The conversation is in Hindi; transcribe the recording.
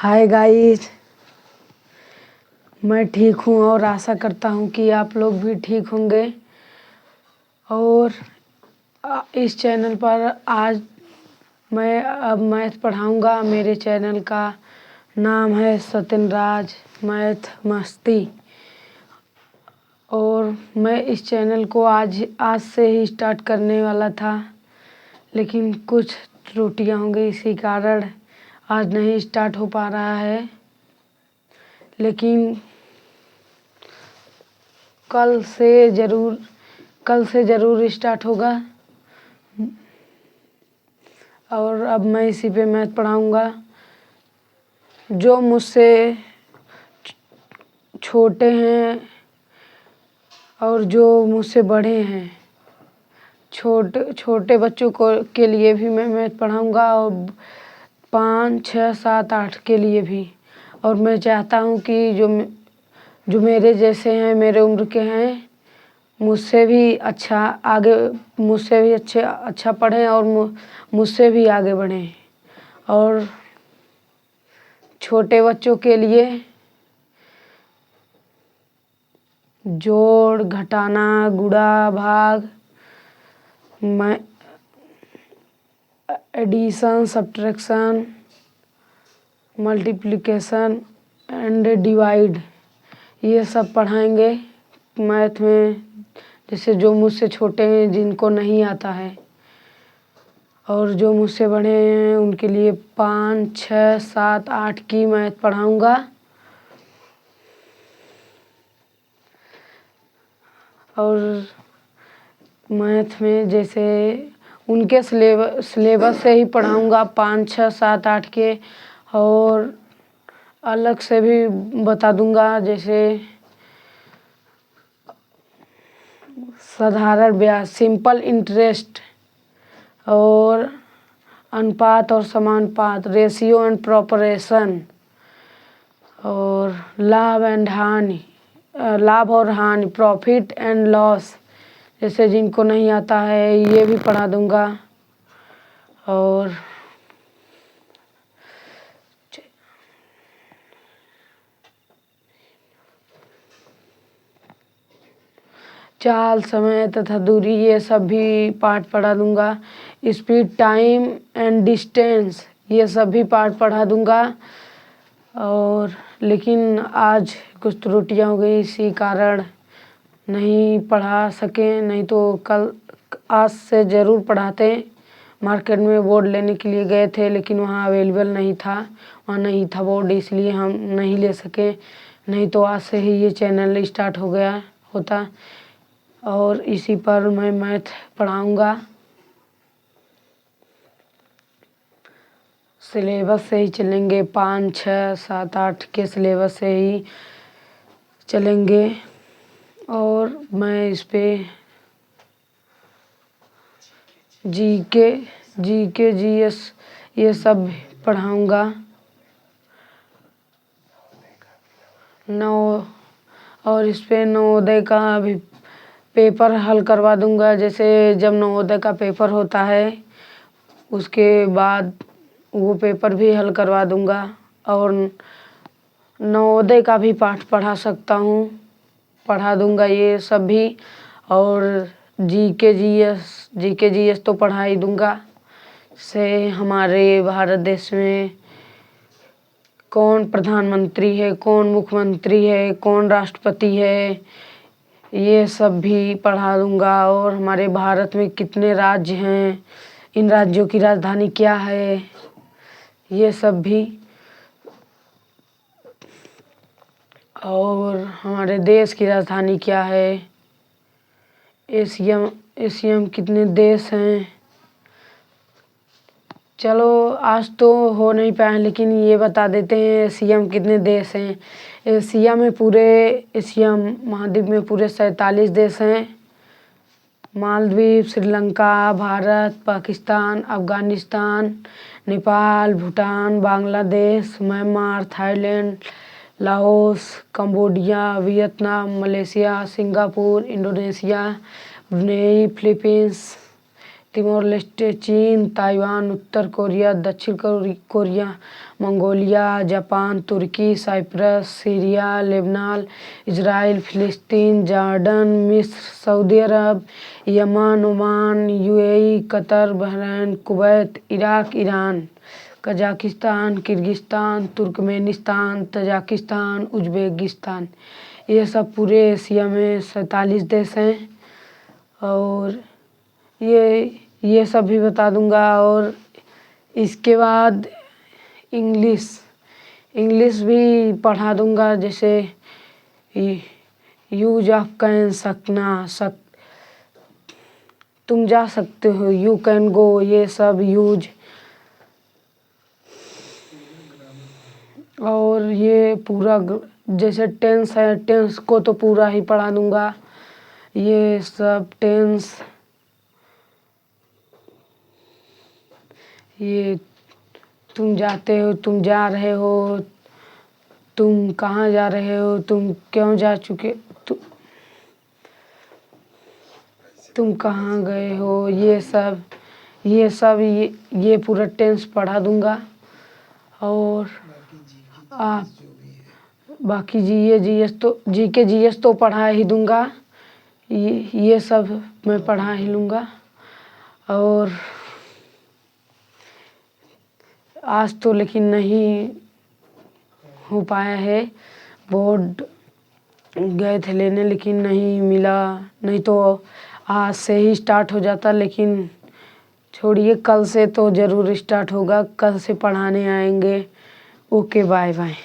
Hi guys. मैं ठीक हूँ और आशा करता हूँ कि आप लोग भी ठीक होंगे। और इस चैनल पर आज मैं अब मैथ पढ़ाऊँगा। मेरे चैनल का नाम है सत्यन राज मैथ मस्ती। और मैं इस चैनल को आज से ही स्टार्ट करने वाला था, लेकिन कुछ त्रुटियाँ हो गई, इसी कारण आज नहीं स्टार्ट हो पा रहा है। लेकिन कल से ज़रूर स्टार्ट होगा। और अब मैं इसी पे मैथ पढ़ाऊँगा। जो मुझसे छोटे हैं और जो मुझसे बड़े हैं, छोटे बच्चों के लिए भी मैं मैथ पढ़ाऊँगा और 5, 6, 7, 8 के लिए भी। और मैं चाहता हूँ कि जो मेरे जैसे हैं, मेरे उम्र के हैं, मुझसे भी अच्छा पढ़ें और मुझसे भी आगे बढ़ें। और छोटे बच्चों के लिए जोड़, घटाना, गुणा, भाग, addition, subtraction, multiplication and divide, ये सब पढ़ाएंगे मैथ में। जैसे जो मुझसे छोटे हैं, जिनको नहीं आता है, और जो मुझसे बड़े हैं उनके लिए 5, 6, 7, 8 की मैथ पढ़ाऊँगा। और मैथ में जैसे उनके सिलेबस से ही पढ़ाऊँगा 5, 6, 7, 8 के। और अलग से भी बता दूँगा, जैसे साधारण ब्याज, सिंपल इंटरेस्ट, और अनुपात और समानुपात, रेशियो एंड प्रोपोर्शन, और लाभ और हानि, प्रॉफिट एंड लॉस, जैसे जिनको नहीं आता है ये भी पढ़ा दूंगा। और चाल, समय तथा दूरी, ये सब भी पाठ पढ़ा दूंगा। स्पीड, टाइम एंड डिस्टेंस, ये सब भी पाठ पढ़ा दूंगा। और लेकिन आज कुछ त्रुटियां हो गई, इसी कारण नहीं पढ़ा सके, नहीं तो आज से ज़रूर पढ़ाते। मार्केट में बोर्ड लेने के लिए गए थे, लेकिन वहाँ अवेलेबल नहीं था, बोर्ड, इसलिए हम नहीं ले सके। नहीं तो आज से ही ये चैनल स्टार्ट हो गया होता और इसी पर मैं मैथ पढ़ाऊँगा। सिलेबस से ही चलेंगे, 5, 6, 7, 8 के सिलेबस से ही चलेंगे। और मैं इस पे जीके, जीएस, ये सब पढ़ाऊँगा। और इस पे नवोदय का भी पेपर हल करवा दूँगा। जैसे जब नवोदय का पेपर होता है, उसके बाद वो पेपर भी हल करवा दूँगा। और नवोदय का भी पाठ पढ़ा दूँगा, ये सब भी। और जीके जीएस तो पढ़ा ही दूँगा। से हमारे भारत देश में कौन प्रधानमंत्री है, कौन मुख्यमंत्री है, कौन राष्ट्रपति है, ये सब भी पढ़ा दूँगा। और हमारे भारत में कितने राज्य हैं, इन राज्यों की राजधानी क्या है, ये सब भी। और हमारे देश की राजधानी क्या है, एशिया कितने देश हैं। चलो आज तो हो नहीं पाए, लेकिन ये बता देते हैं एशिया में कितने देश हैं। एशिया महाद्वीप में पूरे 47 देश हैं। Maldives, Sri Lanka, Bharat, Pakistan, Afghanistan, Nepal, Bhutan, Bangladesh, Myanmar, Thailand, Laos, Cambodia, Vietnam, Malaysia, Singapore, Indonesia, Brunei, Philippines, Timor Leste, चीन, ताइवान, उत्तर कोरिया, दक्षिण कोरिया, मंगोलिया, जापान, तुर्की, साइप्रस, सीरिया, लेबनान, इजराइल, फिलिस्तीन, जॉर्डन, मिस्र, सऊदी अरब, यमन, Oman, UAE, Qatar, Bahrain, Kuwait, Iraq, Iran, Kazakhstan, Kyrgyzstan, Turkmenistan, Tajikistan, Uzbekistan. ये सब पूरे एशिया में 47 देश हैं। और ये सब भी बता दूंगा। और इसके बाद इंग्लिश भी पढ़ा दूंगा, जैसे यूज ऑफ कैन, सकना, तुम जा सकते हो, यू कैन गो, ये सब यूज। और ये पूरा जैसे टेंस है, टेंस को तो पूरा ही पढ़ा दूंगा। ये सब टेंस, ये तुम जाते हो, तुम जा रहे हो, तुम कहाँ जा रहे हो, तुम क्यों जा चुके, तुम कहाँ गए हो, ये सब ये पूरा टेंस पढ़ा दूंगा। और आप बाकी जीके तो पढ़ा ही दूंगा। ये सब मैं पढ़ा ही लूँगा। और आज तो लेकिन नहीं हो पाया है, बोर्ड गए थे लेने लेकिन नहीं मिला, नहीं तो आज से ही स्टार्ट हो जाता। लेकिन छोड़िए, कल से तो ज़रूर स्टार्ट होगा, कल से पढ़ाने आएंगे। Okay, bye bye.